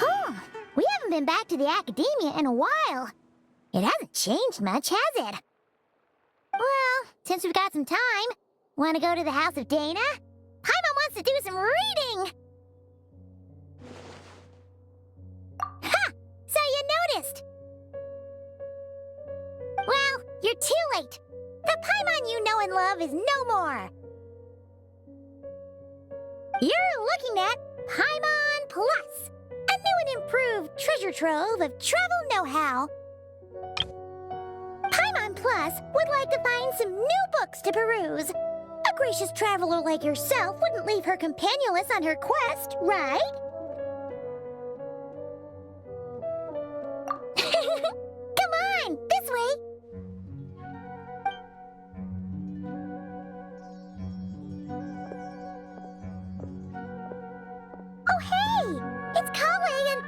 Huh. We haven't been back to the academia in a while. It hasn't changed much, has it? Well, since we've got some time, want to go to the house of Dana? Paimon wants to do some reading! Ha! So you noticed! Well, you're too late. The Paimon you know and love is no more. You're looking at Paimon Plus, a new and improved treasure trove of travel know-how. Paimon Plus would like to find some new books to peruse. A gracious traveler like yourself wouldn't leave her companionless on her quest, right? Come on, this way. Oh, hey! It's Kale and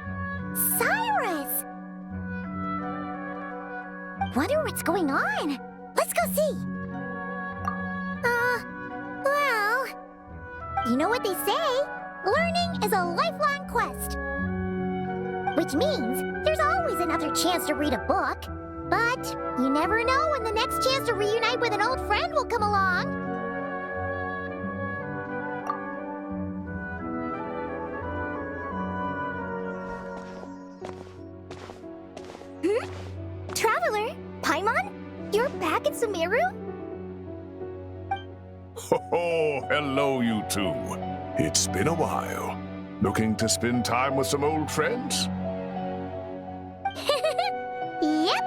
Cyrus! Wonder what's going on. Let's go see. Well... You know what they say? Learning is a lifelong quest. Which means there's always another chance to read a book. But you never know when the next chance to reunite with an old friend will come along. Traveler, Paimon? You're back in Sumeru? Oh, hello, you two. It's been a while. Looking to spend time with some old friends? Yep.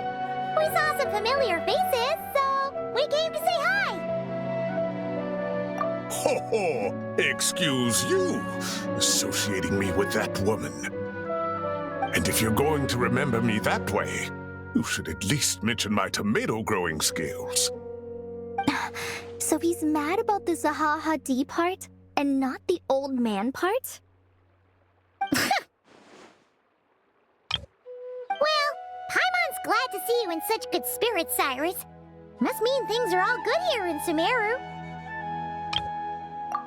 We saw some familiar faces, so we came to say hi. Ho, excuse you, associating me with that woman. And if you're going to remember me that way, you should at least mention my tomato growing skills. So he's mad about the Zaha D part and not the old man part? Well, Paimon's glad to see you in such good spirits, Cyrus. Must mean things are all good here in Sumeru.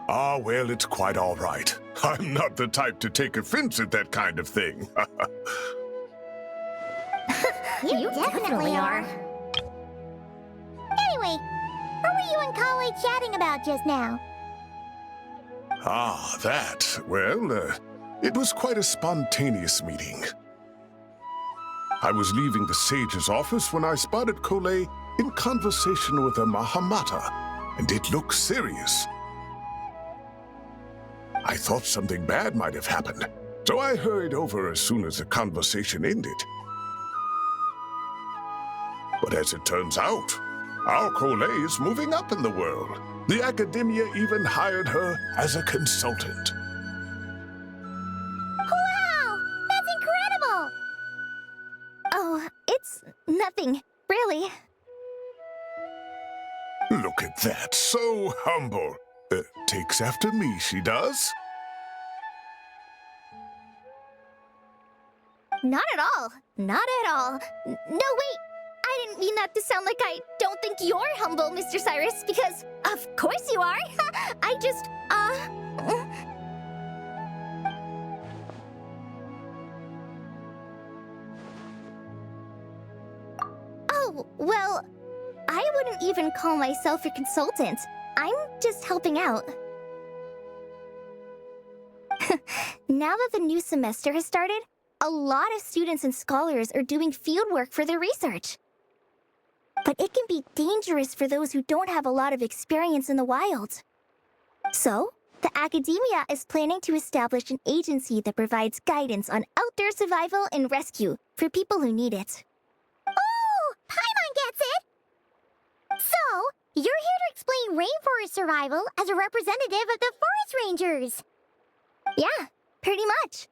Ah, well, it's quite all right. I'm not the type to take offense at that kind of thing. You definitely are. Anyway, what were you and Kale chatting about just now? Ah, that. Well, it was quite a spontaneous meeting. I was leaving the sage's office when I spotted Kale in conversation with a Mahamata, and it looked serious. I thought something bad might have happened, so I hurried over as soon as the conversation ended. But as it turns out, our Kale is moving up in the world. The academia even hired her as a consultant. Wow! That's incredible! Oh, it's nothing, really. Look at that, so humble. Takes after me, she does. Not at all. Not at all. No, wait. I didn't mean that to sound like I don't think you're humble, Mr. Cyrus, because of course you are. I just, Oh, well, I wouldn't even call myself a consultant. I'm just helping out. Now that the new semester has started, a lot of students and scholars are doing fieldwork for their research. But it can be dangerous for those who don't have a lot of experience in the wild. So, the academia is planning to establish an agency that provides guidance on outdoor survival and rescue for people who need it. Oh, Paimon gets it! So, you're here to explain rainforest survival as a representative of the forest rangers. Yeah, pretty much.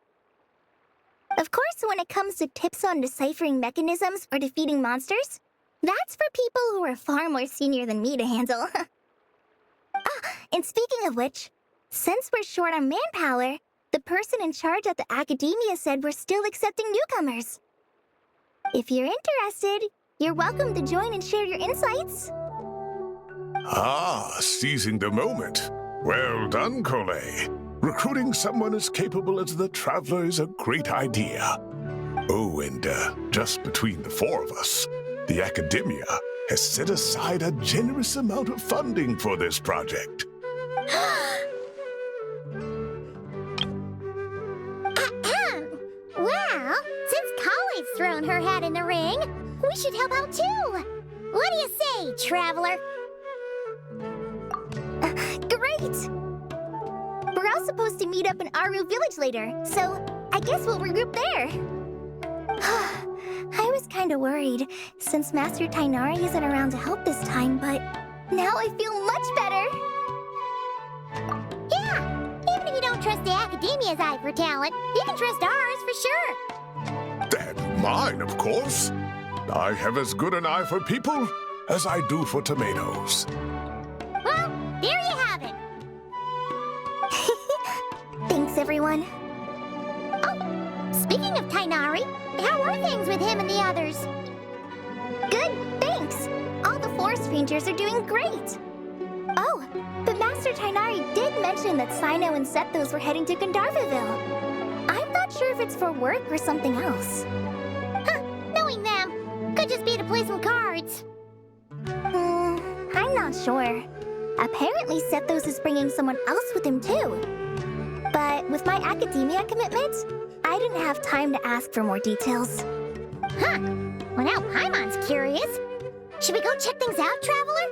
Of course, when it comes to tips on deciphering mechanisms or defeating monsters, that's for people who are far more senior than me to handle. And speaking of which, since we're short on manpower, the person in charge at the academia said we're still accepting newcomers. If you're interested, you're welcome to join and share your insights. Ah, seizing the moment. Well done, Kale. recruiting someone as capable as the Traveler is a great idea. Oh, and just between the four of us, the Academia has set aside a generous amount of funding for this project. Well, since Kali's thrown her hat in the ring, we should help out too. What do you say, Traveler? Great! We're all supposed to meet up in Aru Village later, so I guess we'll regroup there. I was kinda worried, since Master Tainari isn't around to help this time, but now I feel much better. Yeah, even if you don't trust the Academia's eye for talent, you can trust ours for sure. And mine, of course. I have as good an eye for people as I do for tomatoes. Well, there you have it. Thanks, everyone. Oh, speaking of Tainari, how are things with him and the others? Good, thanks. All the forest rangers are doing great. Oh, but Master Tainari did mention that Sino and Sethos were heading to Gandharvaville. I'm not sure if it's for work or something else. Huh, knowing them, could just be to play some cards. I'm not sure. Apparently Sethos is bringing someone else with him too. But with my academia commitment, I didn't have time to ask for more details. Huh, well now Paimon's curious. Should we go check things out, Traveler?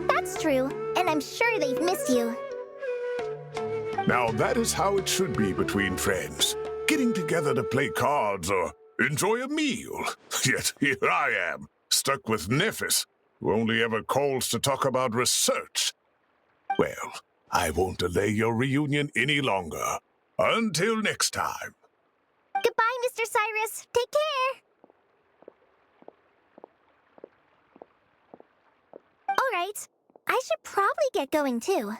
That's true, and I'm sure they've missed you. Now that is how it should be between friends. Getting together to play cards or enjoy a meal. Yet here I am, stuck with Nephis, who only ever calls to talk about research. Well, I won't delay your reunion any longer. Until next time. Goodbye, Mr. Cyrus. Take care. All right, I should probably get going too.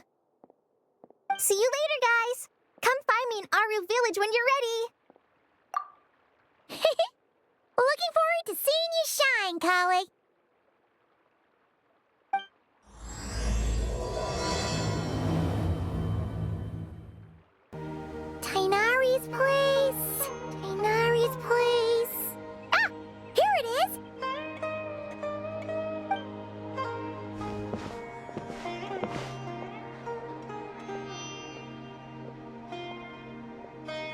See you later, guys. Come find me in Aru Village when you're ready. Looking forward to seeing you shine, Kali. Tainari's place. Tainari's place. Ah! Here it is!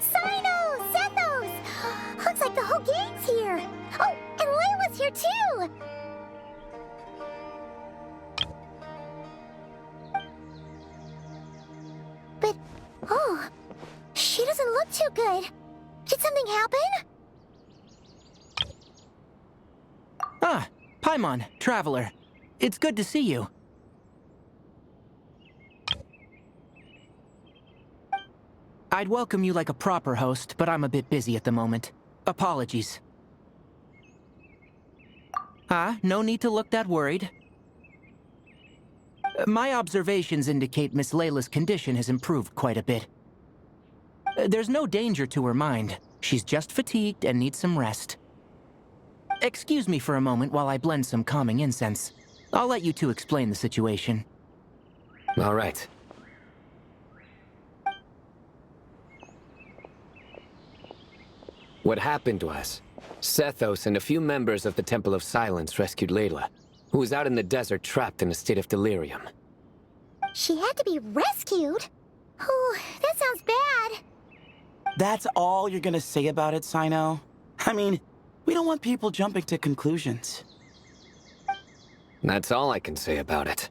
Sino! Sethos! Looks like the whole gang's here. Oh, and Layla's here too! But, oh, she doesn't look too good. Did something happen? Ah, Paimon, Traveler. It's good to see you. I'd welcome you like a proper host, but I'm a bit busy at the moment. Apologies. No need to look that worried. My observations indicate Miss Layla's condition has improved quite a bit. There's no danger to her mind. She's just fatigued and needs some rest. Excuse me for a moment while I blend some calming incense. I'll let you two explain the situation. All right. What happened was, Sethos and a few members of the Temple of Silence rescued Layla, who was out in the desert trapped in a state of delirium. She had to be rescued? Oh, that sounds bad. That's all you're gonna say about it, Sino? I mean, we don't want people jumping to conclusions. That's all I can say about it.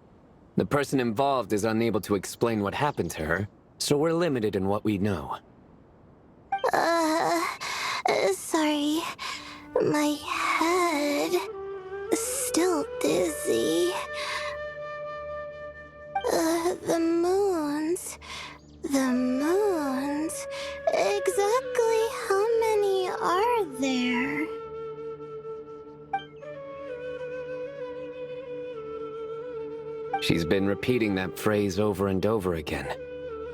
The person involved is unable to explain what happened to her, so we're limited in what we know. Sorry. My head is still dizzy. The moons. Exactly how many are there? She's been repeating that phrase over and over again,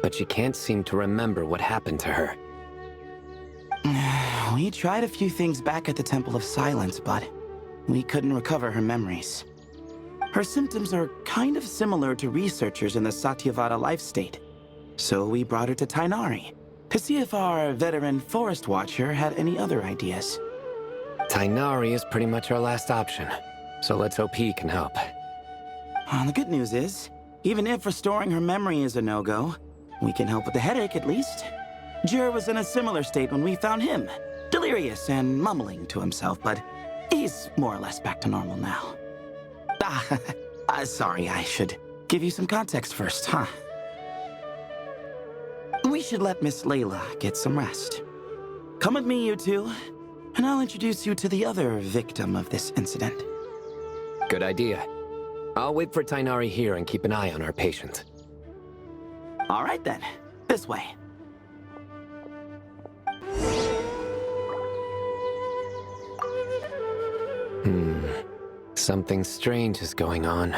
but she can't seem to remember what happened to her. We tried a few things back at the Temple of Silence, but we couldn't recover her memories. Her symptoms are kind of similar to researchers in the Satyavada life state. So we brought her to Tainari to see if our veteran forest watcher had any other ideas. Tainari is pretty much our last option, so let's hope he can help. The good news is, even if restoring her memory is a no-go, we can help with the headache at least. Jer was in a similar state when we found him, delirious and mumbling to himself, but he's more or less back to normal now. Sorry, I should give you some context first, huh? We should let Miss Layla get some rest. Come with me, you two, and I'll introduce you to the other victim of this incident. Good idea. I'll wait for Tainari here and keep an eye on our patient. All right then, this way. Something strange is going on.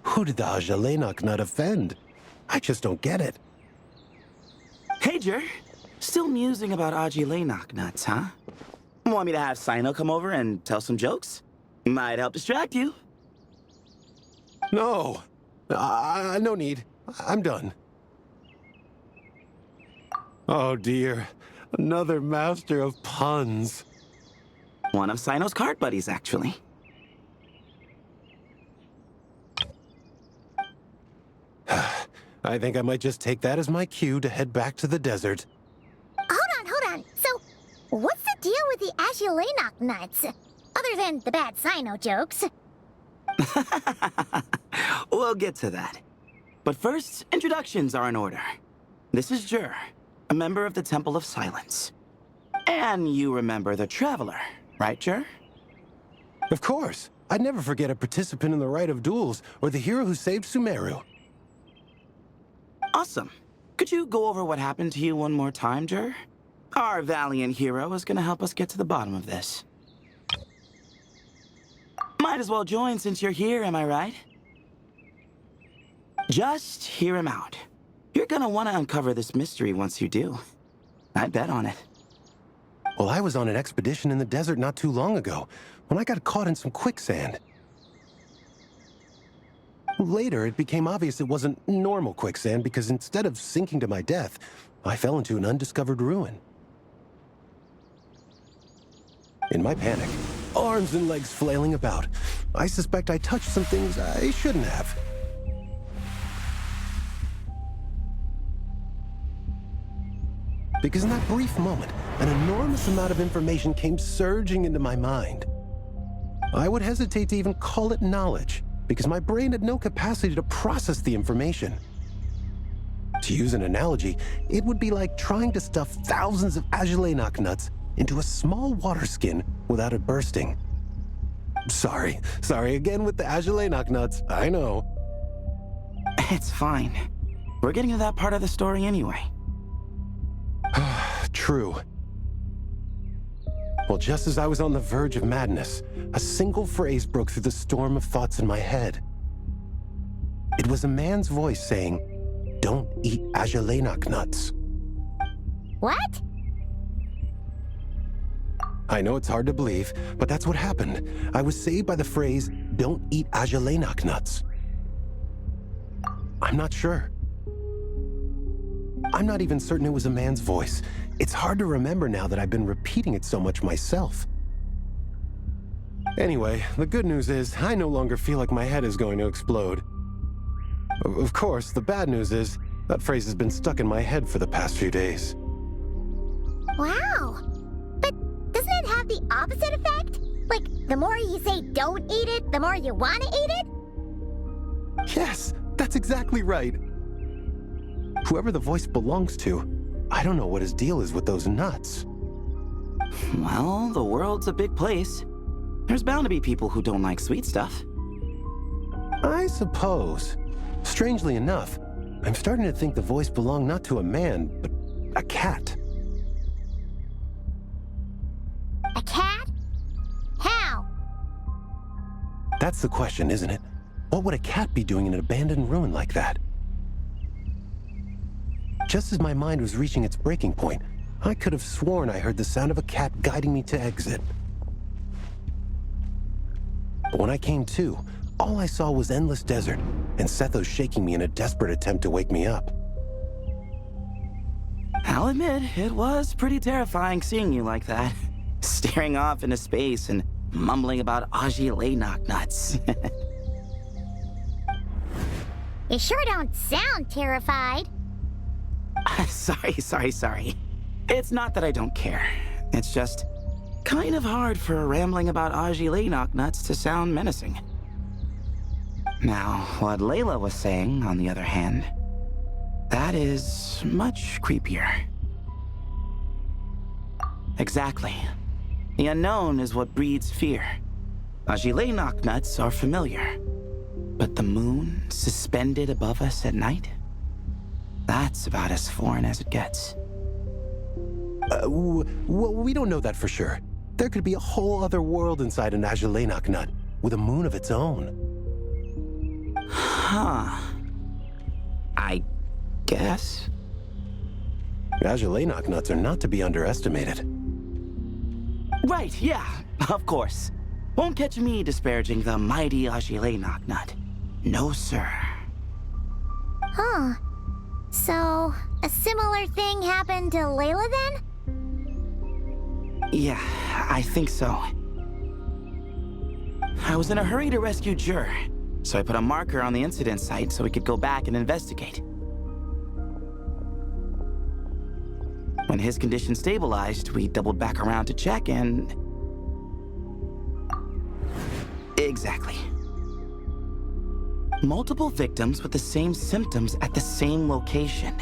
Who did the Ajalenok not offend? I just don't get it. Hey, Jer. Still musing about Ajilenok nuts, huh? Want me to have Sino come over and tell some jokes? Might help distract you. No. No need. I'm done. Oh dear. Another master of puns. One of Sino's cart buddies, actually. I think I might just take that as my cue to head back to the desert. Hold on. So, what's the deal with the Ajilenok nuts? Other than the bad Sino jokes. We'll get to that. But first, introductions are in order. This is Jer, a member of the Temple of Silence. And you remember the Traveler, right, Jer? Of course. I'd never forget a participant in the Rite of Duels or the hero who saved Sumeru. Awesome. Could you go over what happened to you one more time, Jer? Our valiant hero is gonna help us get to the bottom of this. Might as well join since you're here, am I right? Just hear him out. You're gonna want to uncover this mystery once you do. I'd bet on it. Well, I was on an expedition in the desert not too long ago, when I got caught in some quicksand. Later, it became obvious it wasn't normal quicksand because instead of sinking to my death, I fell into an undiscovered ruin. In my panic, arms and legs flailing about, I suspect I touched some things I shouldn't have. Because in that brief moment, an enormous amount of information came surging into my mind. I would hesitate to even call it knowledge, because my brain had no capacity to process the information. To use an analogy, it would be like trying to stuff thousands of Ajilenok nuts into a small water skin without it bursting. Sorry again with the Ajilenok nuts, I know. It's fine. We're getting to that part of the story anyway. True. Well, just as I was on the verge of madness, a single phrase broke through the storm of thoughts in my head. It was a man's voice saying, "Don't eat Ajilenok nuts." What? I know it's hard to believe, but that's what happened. I was saved by the phrase, "Don't eat Ajilenok nuts." I'm not sure. I'm not even certain it was a man's voice. It's hard to remember now that I've been repeating it so much myself. Anyway, the good news is I no longer feel like my head is going to explode. Of course, the bad news is that phrase has been stuck in my head for the past few days. Wow. But doesn't it have the opposite effect? Like, the more you say don't eat it, the more you want to eat it? Yes, that's exactly right. Whoever the voice belongs to, I don't know what his deal is with those nuts. Well, the world's a big place. There's bound to be people who don't like sweet stuff. I suppose. Strangely enough, I'm starting to think the voice belonged not to a man, but a cat. A cat? How? That's the question, isn't it? What would a cat be doing in an abandoned ruin like that? Just as my mind was reaching its breaking point, I could have sworn I heard the sound of a cat guiding me to exit. But when I came to, all I saw was endless desert, and Sethos shaking me in a desperate attempt to wake me up. I'll admit, it was pretty terrifying seeing you like that. Staring off into space and mumbling about Ajile knock-nuts. You sure don't sound terrified. Sorry. It's not that I don't care. It's just kind of hard for rambling about Ajile knock-nuts to sound menacing. Now, what Layla was saying, on the other hand, that is much creepier. Exactly. The unknown is what breeds fear. Ajile knock-nuts are familiar. But the moon suspended above us at night? That's about as foreign as it gets. Well, we don't know that for sure. There could be a whole other world inside an Ajile knock-nut, with a moon of its own. Huh. I guess. Ajile knock-nuts are not to be underestimated. Right, yeah, of course. Won't catch me disparaging the mighty Ajile knock-nut. No, sir. Huh. So, a similar thing happened to Layla then? Yeah, I think so. I was in a hurry to rescue Jur, so I put a marker on the incident site so we could go back and investigate. When his condition stabilized, we doubled back around to check and... Exactly. Multiple victims with the same symptoms at the same location.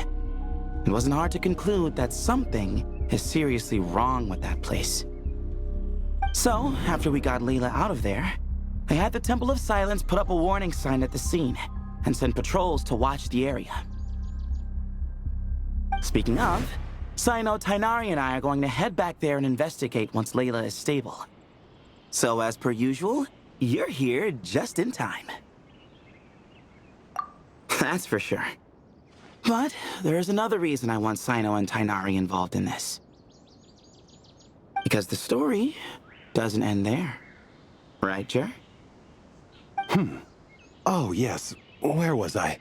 It wasn't hard to conclude that something is seriously wrong with that place. So, after we got Layla out of there, I had the Temple of Silence put up a warning sign at the scene and send patrols to watch the area. Speaking of, Sino, Tainari, and I are going to head back there and investigate once Layla is stable. So, as per usual, you're here just in time. That's for sure. But there's another reason I want Sino and Tainari involved in this. Because the story doesn't end there. Right, Jer? Oh, yes. Where was I?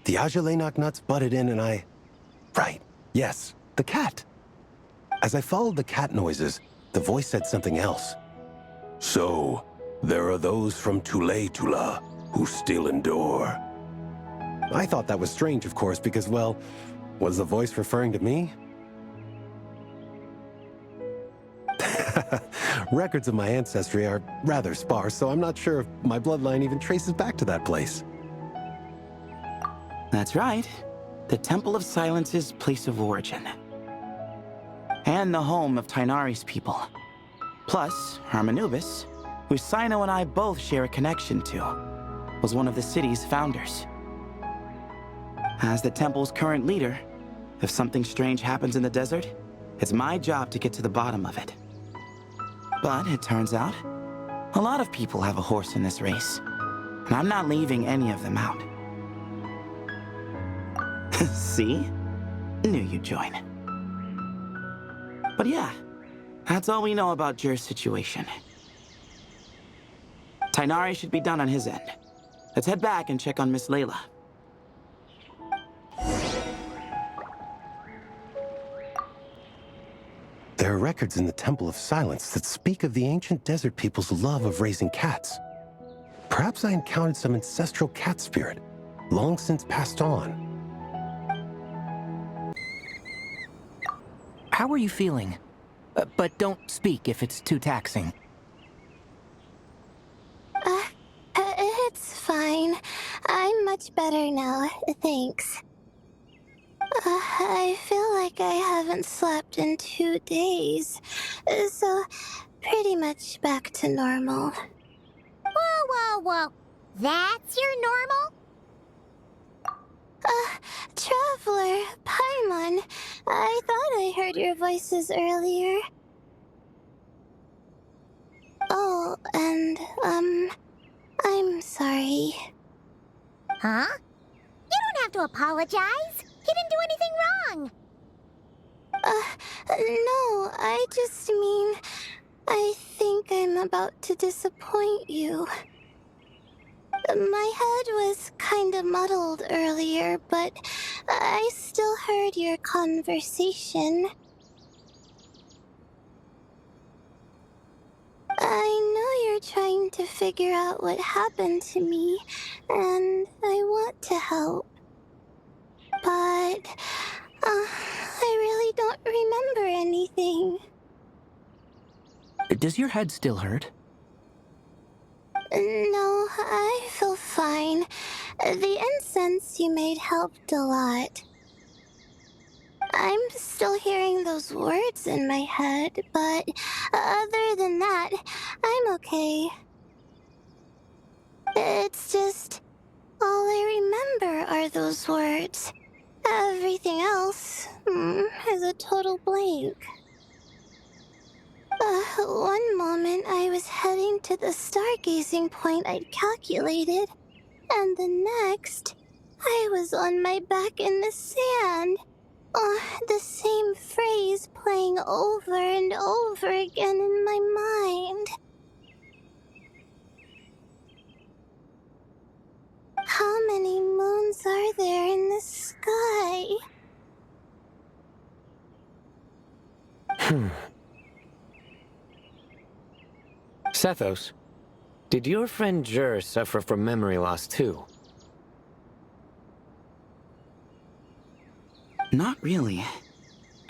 The Ajile knock-nuts butted in and I... Right. Yes. The cat. As I followed the cat noises, the voice said something else. So, there are those from Tula who still endure. I thought that was strange, of course, because, well, was the voice referring to me? Records of my ancestry are rather sparse, so I'm not sure if my bloodline even traces back to that place. That's right. The Temple of Silence's place of origin. And the home of Tainari's people. Plus, Hermanubis, who Sino and I both share a connection to, was one of the city's founders. As the temple's current leader, if something strange happens in the desert, it's my job to get to the bottom of it. But it turns out, a lot of people have a horse in this race, and I'm not leaving any of them out. See? Knew you'd join. But yeah, that's all we know about Jur's situation. Tainari should be done on his end. Let's head back and check on Miss Layla. There are records in the Temple of Silence that speak of the ancient desert people's love of raising cats. Perhaps I encountered some ancestral cat spirit, long since passed on. How are you feeling? But don't speak if it's too taxing. It's fine. I'm much better now, thanks. I feel like I haven't slept in 2 days, so pretty much back to normal. Whoa, whoa, whoa. That's your normal? Traveler, Paimon, I thought I heard your voices earlier. Oh, and, I'm sorry. Huh? You don't have to apologize. You didn't do anything wrong. No, I just mean, I think I'm about to disappoint you. My head was kinda muddled earlier, but I still heard your conversation. I know you're trying to figure out what happened to me, and I want to help. But, I really don't remember anything. Does your head still hurt? No, I feel fine. The incense you made helped a lot. I'm still hearing those words in my head, but other than that, I'm okay. It's just, all I remember are those words. Everything else is a total blank. One moment I was heading to the stargazing point I'd calculated, and the next, I was on my back in the sand. The same phrase playing over and over again in my mind. How many moons are there in the sky? Sethos, did your friend Jur suffer from memory loss too? Not really.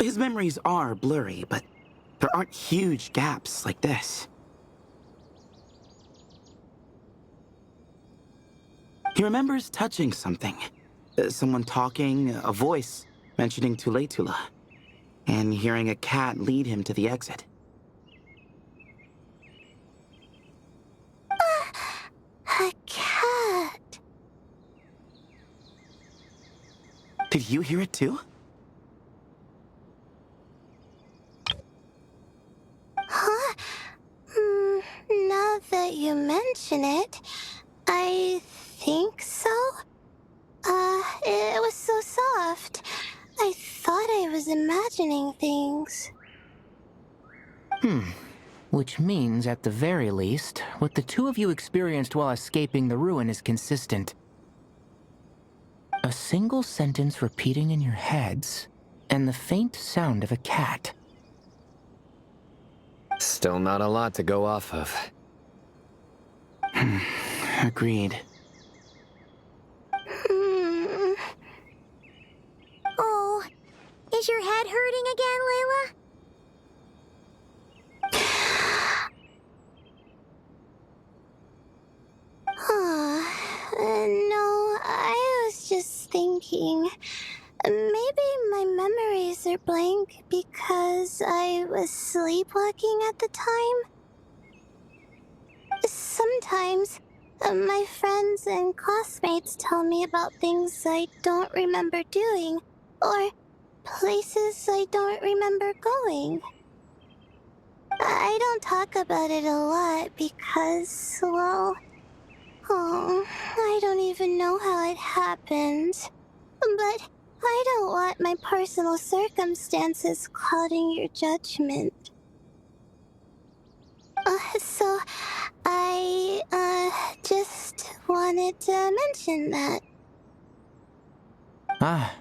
His memories are blurry, but there aren't huge gaps like this. He remembers touching something. Someone talking, a voice mentioning Tuletula, and hearing a cat lead him to the exit. A cat. Did you hear it too? Huh? Now that you mention it, I think so. It was so soft. I thought I was imagining things. Which means, at the very least, what the two of you experienced while escaping the ruin is consistent. A single sentence repeating in your heads, and the faint sound of a cat. Still not a lot to go off of. Agreed. Oh, is your head hurting again, Layla? No, I was just thinking. Maybe my memories are blank because I was sleepwalking at the time. Sometimes, my friends and classmates tell me about things I don't remember doing, or places I don't remember going. I don't talk about it a lot because, well, I don't even know how it happened. But I don't want my personal circumstances clouding your judgment. So I, just wanted to mention that. Ah,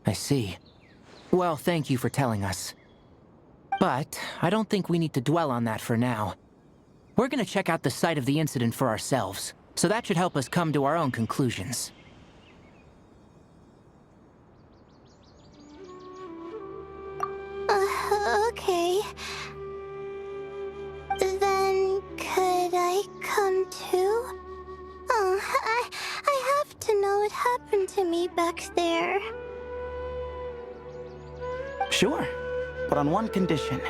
I see. Well, thank you for telling us. But I don't think we need to dwell on that for now. We're gonna check out the site of the incident for ourselves, so that should help us come to our own conclusions. Okay. Then could I come too? I have to know what happened to me back there. Sure, but on one condition.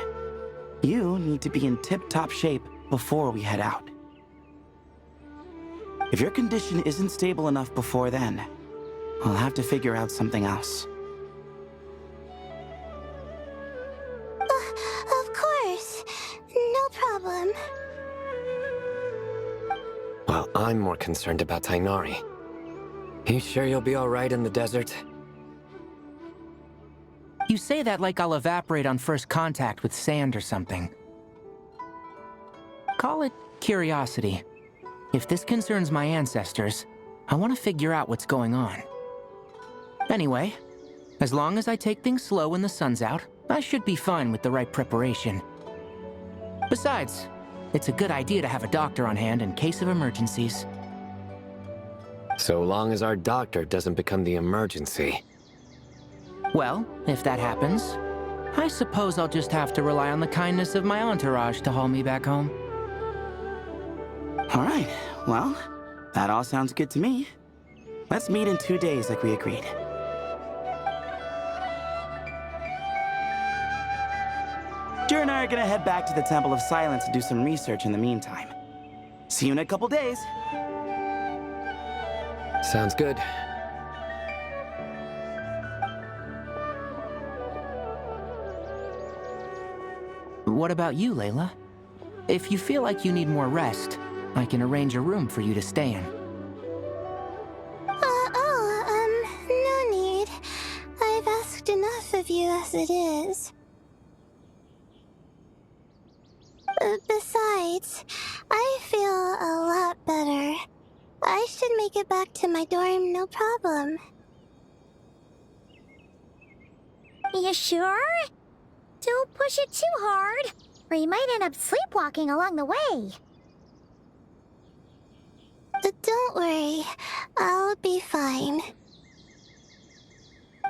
You need to be in tip-top shape before we head out. If your condition isn't stable enough before then, I'll have to figure out something else. Of course. No problem. Well, I'm more concerned about Tainari. You sure you'll be alright in the desert? You say that like I'll evaporate on first contact with sand or something. Call it curiosity. If this concerns my ancestors, I want to figure out what's going on. Anyway, as long as I take things slow when the sun's out, I should be fine with the right preparation. Besides, it's a good idea to have a doctor on hand in case of emergencies. So long as our doctor doesn't become the emergency. Well, if that happens, I suppose I'll just have to rely on the kindness of my entourage to haul me back home. All right, well, that all sounds good to me. Let's meet in 2 days like we agreed. Jer and I are gonna head back to the Temple of Silence to do some research in the meantime. See you in a couple days. Sounds good. What about you, Layla? If you feel like you need more rest, I can arrange a room for you to stay in. No need. I've asked enough of you as it is. Besides, I feel a lot better. I should make it back to my dorm, no problem. You sure? Don't push it too hard, or you might end up sleepwalking along the way. Don't worry, I'll be fine.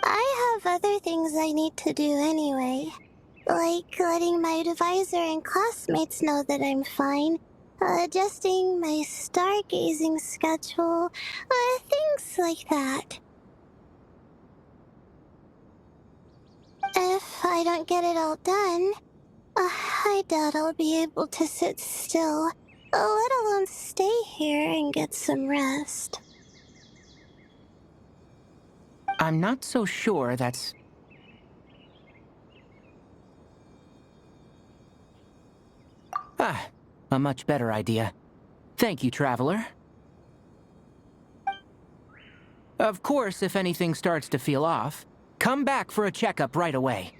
I have other things I need to do anyway, like letting my advisor and classmates know that I'm fine, adjusting my stargazing schedule, things like that. If I don't get it all done, I doubt I'll be able to sit still, let alone stay here and get some rest. I'm not so sure that's... a much better idea. Thank you, Traveler. Of course, if anything starts to feel off, come back for a checkup right away.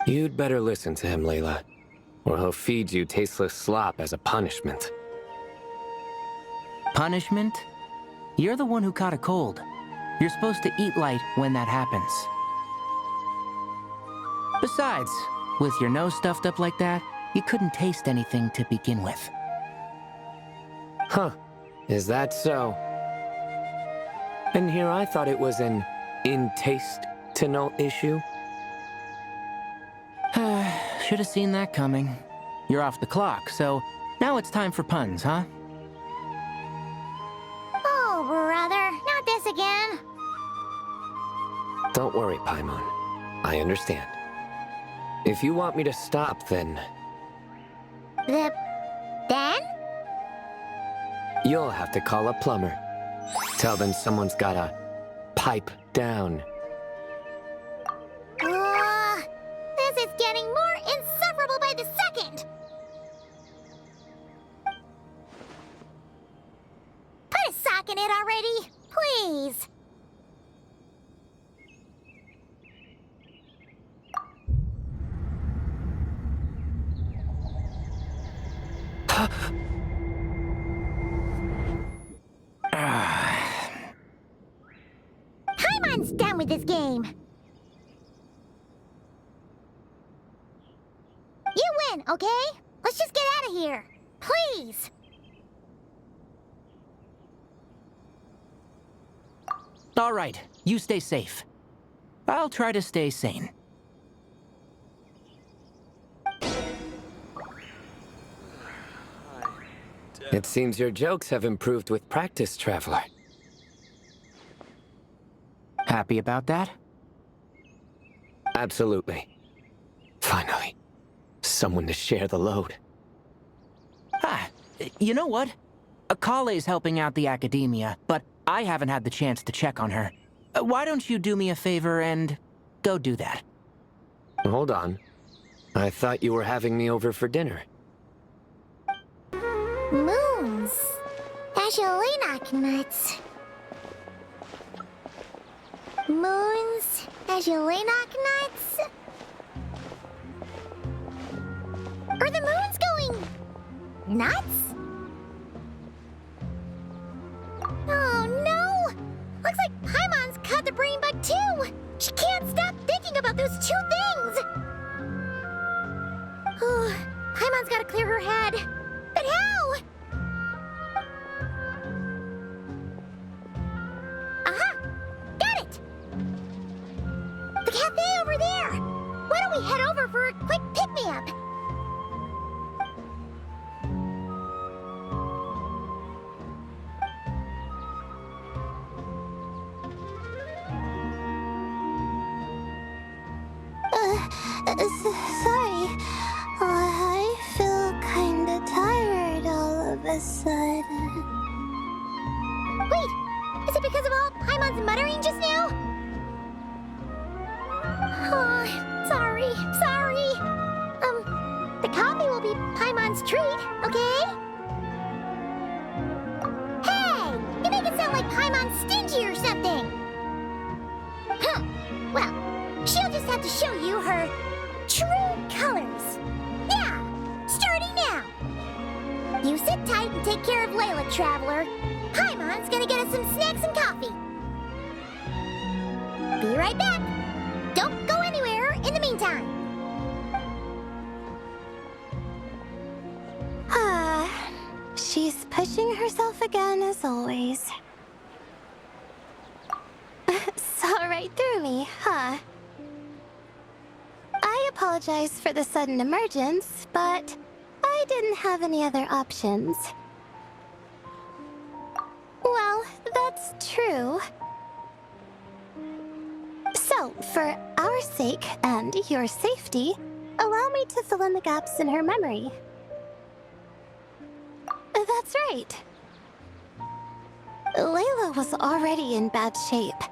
You'd better listen to him, Layla, or he'll feed you tasteless slop as a punishment. Punishment? You're the one who caught a cold. You're supposed to eat light when that happens. Besides, with your nose stuffed up like that, you couldn't taste anything to begin with. Huh, is that so? And here I thought it was an in-taste-to-know issue. Should have seen that coming. You're off the clock, so now it's time for puns, huh? Oh, brother, not this again. Don't worry, Paimon. I understand. If you want me to stop, then Then? you'll have to call a plumber. Tell them someone's gotta pipe down. This is getting more insufferable by the second. Put a sock in it already, please. Paimon's done with this game. You win, okay? Let's just get out of here. Please. All right, you stay safe. I'll try to stay sane. It seems your jokes have improved with practice, Traveler. Happy about that? Absolutely. Finally. someone to share the load. Ah, you know what? Kale's helping out the academia, but I haven't had the chance to check on her. Why don't you do me a favor and go do that? Hold on. I thought you were having me over for dinner. Moons. Azulina nuts. Moons. Azulina nuts. Are the moons going nuts? Oh no! Looks like Paimon's caught the brain bug too! She can't stop thinking about those two things! Oh, Paimon's gotta clear her head. But how? Aha! Got it! The cafe over there! Why don't we head over for a quick pick-me-up? Sorry. I feel kinda tired all of a sudden. Wait! Is it because of all Paimon's muttering just now? Oh, sorry. The coffee will be Paimon's treat, okay? Hey! You make it sound like Paimon's stingy or something! Huh. Well, she'll just have to show you her true colors. Yeah! Starting now! You sit tight and take care of Layla, Traveler. Paimon's gonna get us some snacks and coffee. Be right back. Don't go anywhere in the meantime. She's pushing herself again as always. Saw right through me, huh? I apologize for the sudden emergence, but I didn't have any other options. Well, that's true. So, for our sake and your safety, allow me to fill in the gaps in her memory. That's right. Layla was already in bad shape,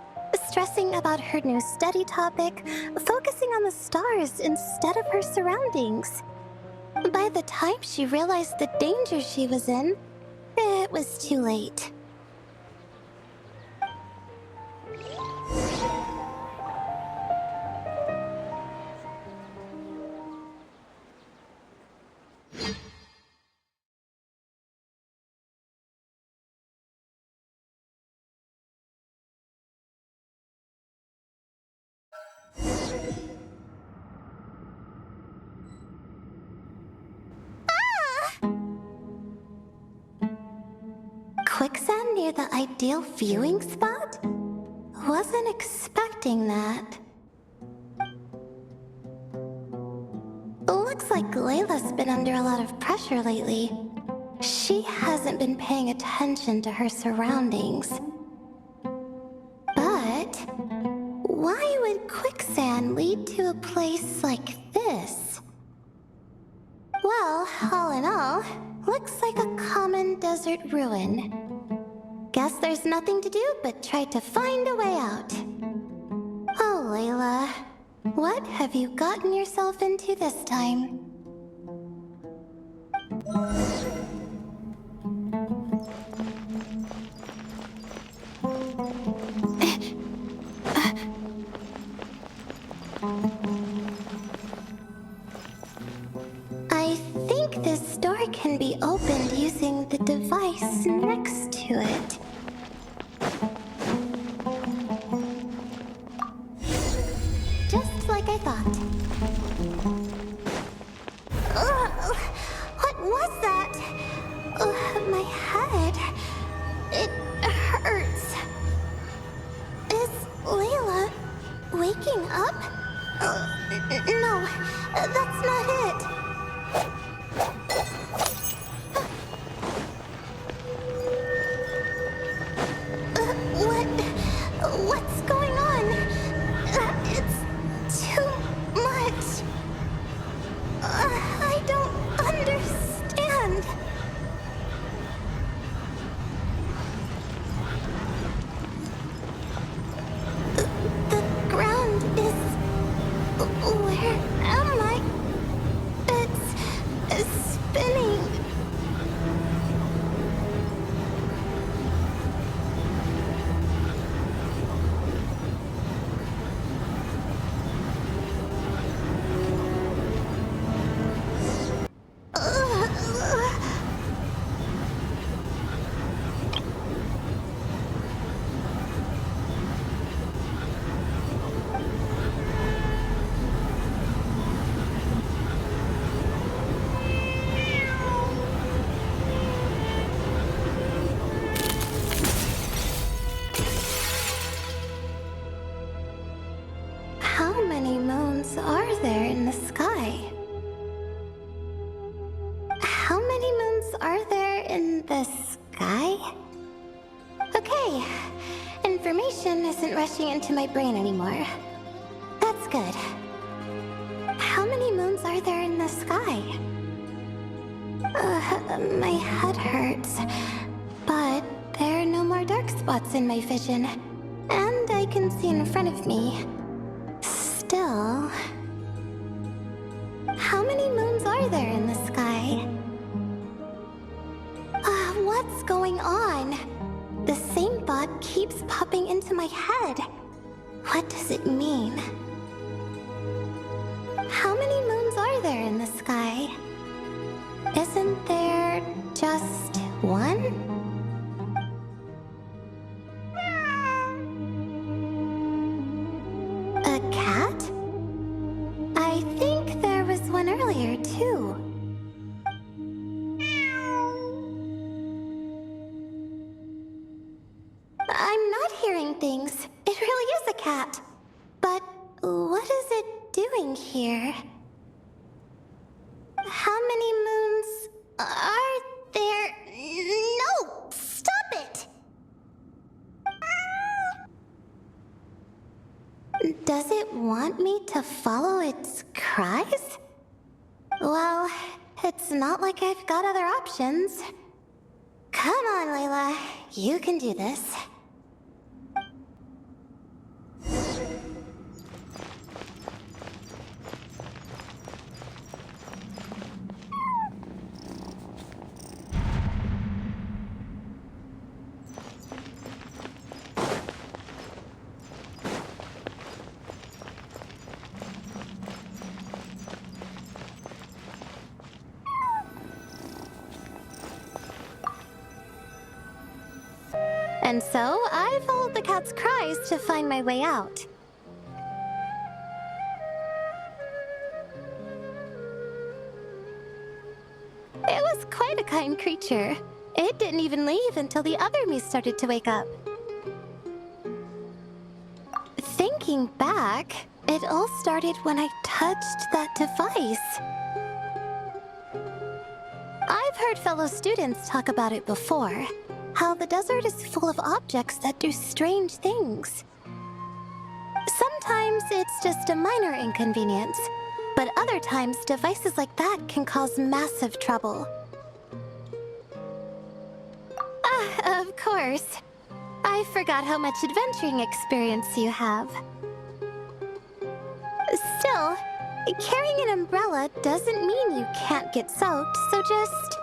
stressing about her new study topic, focusing on the stars instead of her surroundings. By the time she realized the danger she was in, it was too late. Quicksand near the ideal viewing spot? Wasn't expecting that. Looks like Layla's been under a lot of pressure lately. She hasn't been paying attention to her surroundings. But why would quicksand lead to a place like this? Well, all in all, looks like a common desert ruin. Guess there's nothing to do but try to find a way out. Oh, Layla, what have you gotten yourself into this time? I think this door can be opened using the device next to it. Just like I thought. Ugh, what was that? My head. It hurts. Is Layla waking up? No, that's not it. What's going on? It's too much. Where am I? It's spinning. How many moons are there in the sky? How many moons are there in the sky? Okay, information isn't rushing into my brain anymore. That's good. How many moons are there in the sky? My head hurts, but there are no more dark spots in my vision, and I can see in front of me. Still, how many moons are there in the sky? What's going on? The same thought keeps popping into my head. What does it mean? How many moons are there in the sky? Isn't there just one? A cat? I think there was one earlier, too. I'm not hearing things. It really is a cat. But what is it doing here? How many moons are there? No! Stop it! Does it want me to follow its cries? Well, it's not like I've got other options. Come on, Layla. You can do this. And so, I followed the cat's cries to find my way out. It was quite a kind creature. It didn't even leave until the other me started to wake up. Thinking back, it all started when I touched that device. I've heard fellow students talk about it before. How the desert is full of objects that do strange things. Sometimes it's just a minor inconvenience, but other times devices like that can cause massive trouble. Of course. I forgot how much adventuring experience you have. Still, carrying an umbrella doesn't mean you can't get soaked, so just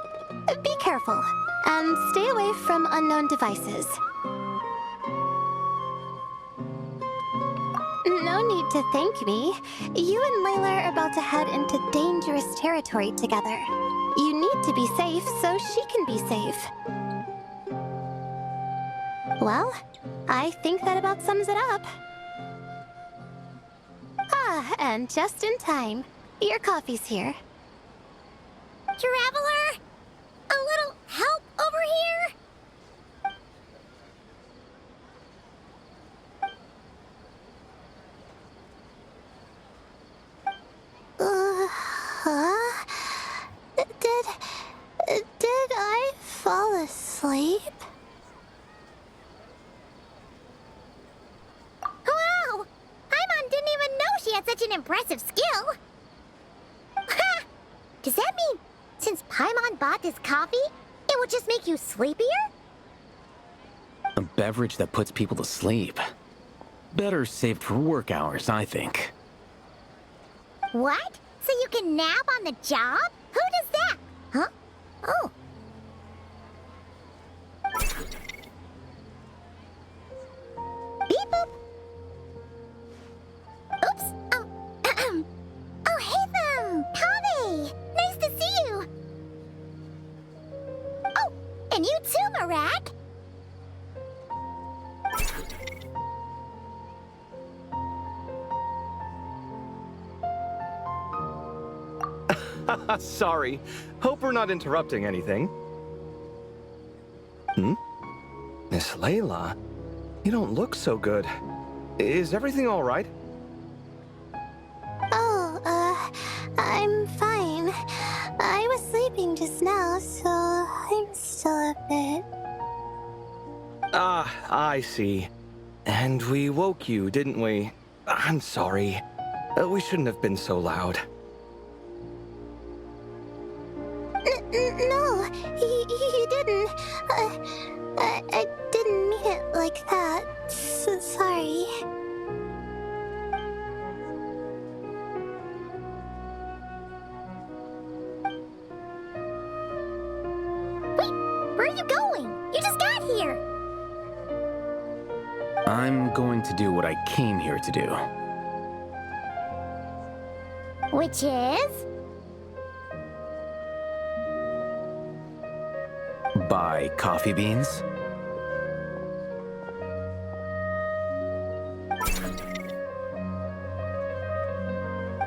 be careful. And stay away from unknown devices. No need to thank me. You and Layla are about to head into dangerous territory together. You need to be safe so she can be safe. Well, I think that about sums it up. And just in time. Your coffee's here. Traveler? A little help over here? Did I fall asleep? Wow! Paimon didn't even know she had such an impressive skill. Ha! Does that mean since Paimon bought this coffee, it will just make you sleepier? A beverage that puts people to sleep. Better saved for work hours, I think. What? So you can nap on the job? Who does that? Huh? Oh. Beep boop. Oops. Oh. Oh, hey them. Kame. Nice to see you. Oh, and you too, Marak. Sorry. Hope we're not interrupting anything. Hmm? Miss Layla? You don't look so good. Is everything all right? Oh, I'm fine. I was sleeping just now, so I'm still a bit. Ah, I see. And we woke you, didn't we? I'm sorry. We shouldn't have been so loud. No, you didn't. I didn't mean it like that. So sorry. Wait, where are you going? You just got here. I'm going to do what I came here to do. Which is? Buy coffee beans?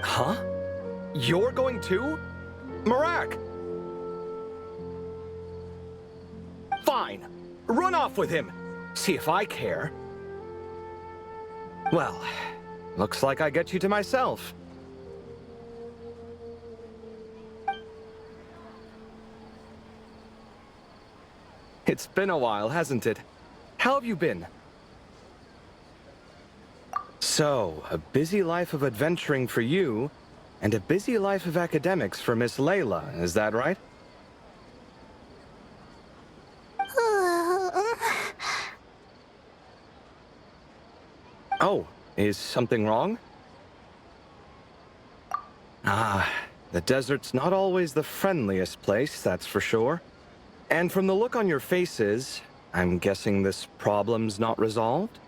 Huh? You're going too? Marak! Fine. Run off with him. See if I care. Well, looks like I get you to myself. It's been a while, hasn't it? How have you been? So, a busy life of adventuring for you, and a busy life of academics for Miss Layla, is that right? Oh, is something wrong? Ah, the desert's not always the friendliest place, that's for sure. And from the look on your faces, I'm guessing this problem's not resolved?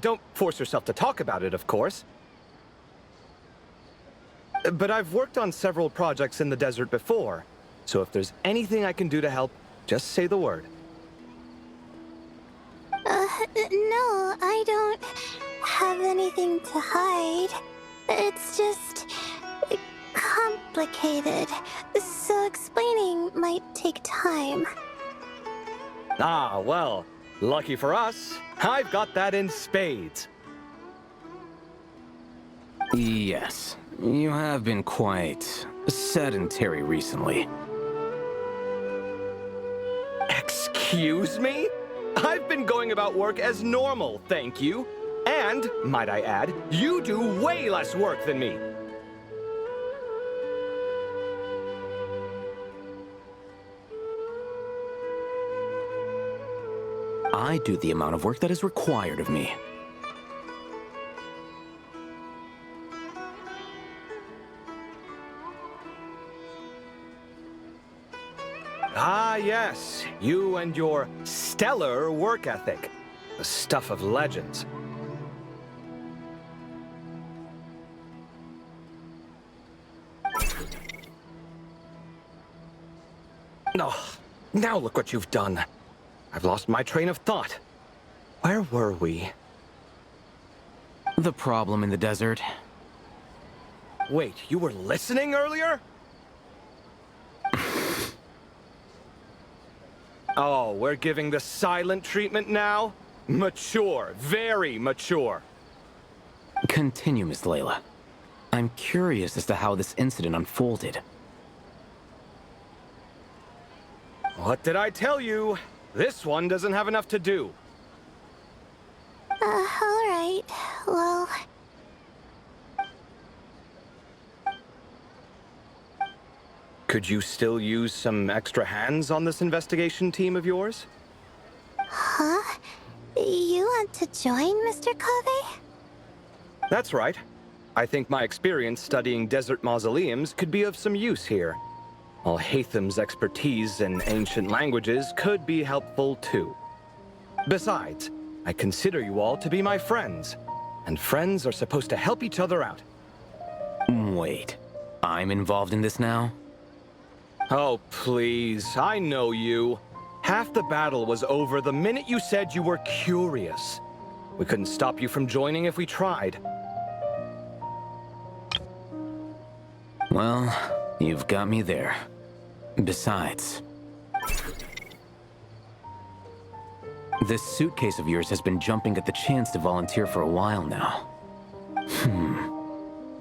Don't force yourself to talk about it, of course. But I've worked on several projects in the desert before, so if there's anything I can do to help, just say the word. No, I don't have anything to hide. It's just complicated, so explaining might take time. Ah, well, lucky for us, I've got that in spades. Yes, you have been quite sedentary recently. Excuse me? I've been going about work as normal, thank you. And, might I add, you do way less work than me. I do the amount of work that is required of me. Ah, yes, you and your stellar work ethic. The stuff of legends. Oh, now look what you've done. I've lost my train of thought. Where were we? The problem in the desert. Wait, you were listening earlier? Oh, we're giving the silent treatment now? Mature, very mature. Continue, Miss Layla. I'm curious as to how this incident unfolded. What did I tell you? This one doesn't have enough to do. Alright. Well... Could you still use some extra hands on this investigation team of yours? Huh? You want to join, Mr. Kave? That's right. I think my experience studying desert mausoleums could be of some use here. While Hatham's expertise in ancient languages could be helpful too. Besides, I consider you all to be my friends, and friends are supposed to help each other out. Wait, I'm involved in this now? Oh, please, I know you. Half the battle was over the minute you said you were curious. We couldn't stop you from joining if we tried. Well, you've got me there. Besides, this suitcase of yours has been jumping at the chance to volunteer for a while now.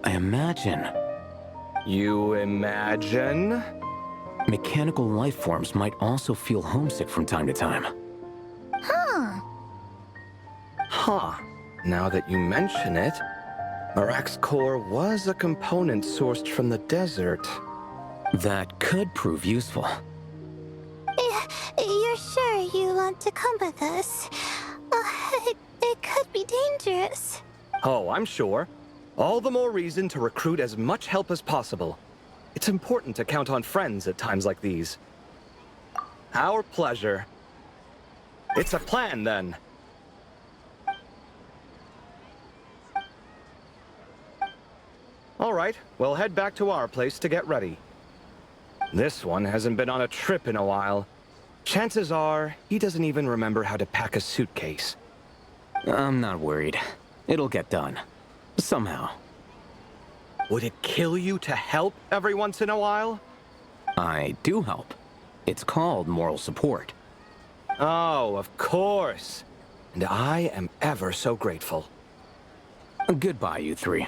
I imagine You imagine? mechanical life forms might also feel homesick from time to time. Huh. Now that you mention it, Marak's core was a component sourced from the desert. That could prove useful. You're sure you want to come with us? It could be dangerous. Oh, I'm sure. All the more reason to recruit as much help as possible. It's important to count on friends at times like these. Our pleasure. It's a plan, then. All right, we'll head back to our place to get ready. This one hasn't been on a trip in a while. Chances are, he doesn't even remember how to pack a suitcase. I'm not worried. It'll get done. Somehow. Would it kill you to help every once in a while? I do help. It's called moral support. Oh, of course. And I am ever so grateful. Goodbye, you three.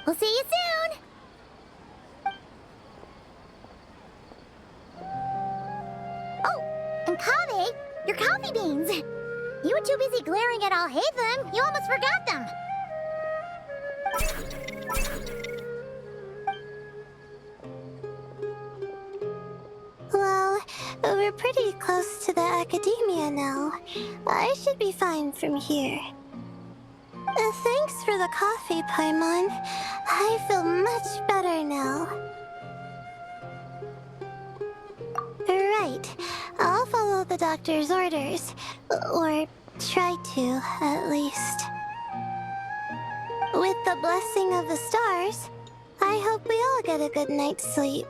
We'll see you soon! Oh, and Kave, your coffee beans! You were too busy glaring at Alhaitham, you almost forgot them! Well, we're pretty close to the academia now. I should be fine from here. Thanks for the coffee, Paimon. I feel much better now. Right. I'll follow the doctor's orders. Or try to, at least. With the blessing of the stars, I hope we all get a good night's sleep.